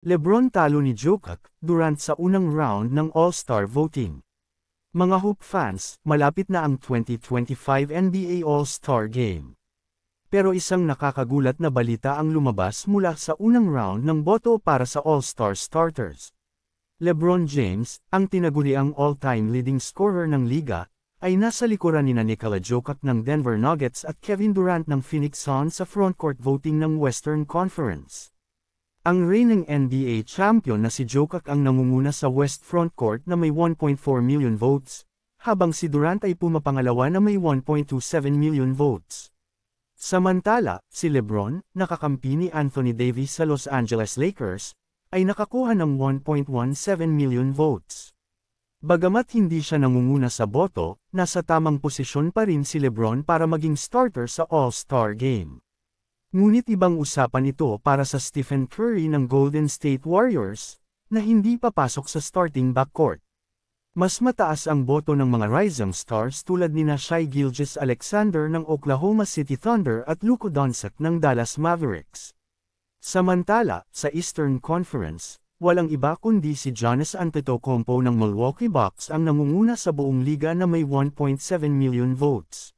LeBron talo ni Jokic, Durant sa unang round ng All-Star voting. Mga Hoop fans, malapit na ang 2025 NBA All-Star Game. Pero isang nakakagulat na balita ang lumabas mula sa unang round ng boto para sa All-Star starters. LeBron James, ang tinaguriang all-time leading scorer ng liga, ay nasa likuran ni Nikola Jokic ng Denver Nuggets at Kevin Durant ng Phoenix Suns sa frontcourt voting ng Western Conference. Ang reigning NBA champion na si Jokic ang nangunguna sa West frontcourt na may 1.4 million votes, habang si Durant ay pumapangalawa na may 1.27 million votes. Samantala, si LeBron, nakakampi ni Anthony Davis sa Los Angeles Lakers, ay nakakuha ng 1.17 million votes. Bagamat hindi siya nangunguna sa boto, nasa tamang posisyon pa rin si LeBron para maging starter sa All-Star Game. Ngunit ibang usapan ito para sa Stephen Curry ng Golden State Warriors, na hindi papasok sa starting backcourt. Mas mataas ang boto ng mga rising stars tulad nina Shai Gilgeous-Alexander ng Oklahoma City Thunder at Luka Doncic ng Dallas Mavericks. Samantala, sa Eastern Conference, walang iba kundi si Giannis Antetokounmpo ng Milwaukee Bucks ang nangunguna sa buong liga na may 1.7 million votes.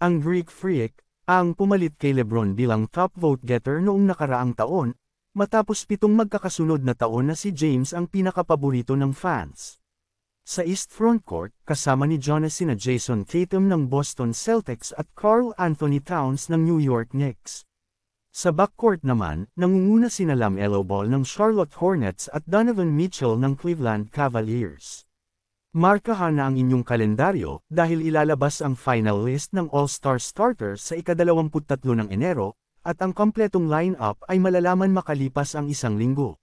Ang Greek Freak, ang pumalit kay LeBron bilang top vote getter noong nakaraang taon, matapos 7 magkakasunod na taon na si James ang pinakapaborito ng fans. Sa East Frontcourt, kasama ni Giannis sina Jason Tatum ng Boston Celtics at Karl Anthony Towns ng New York Knicks. Sa backcourt naman, nangunguna sina LaMelo Ball ng Charlotte Hornets at Donovan Mitchell ng Cleveland Cavaliers. Markahan na ang inyong kalendaryo dahil ilalabas ang final list ng All-Star starters sa ika-23 ng Enero, at ang kompletong lineup ay malalaman makalipas ang isang linggo.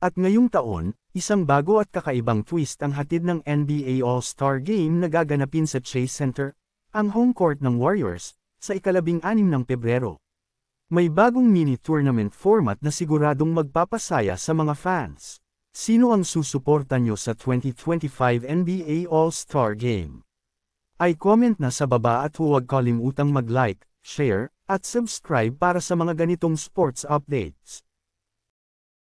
At ngayong taon, isang bago at kakaibang twist ang hatid ng NBA All-Star Game na gaganapin sa Chase Center, ang home court ng Warriors, sa ika-16 ng Pebrero. May bagong mini-tournament format na siguradong magpapasaya sa mga fans. Sino ang susuporta nyo sa 2025 NBA All-Star Game? Ay comment na sa baba at huwag kalimutang mag-like, share, at subscribe para sa mga ganitong sports updates.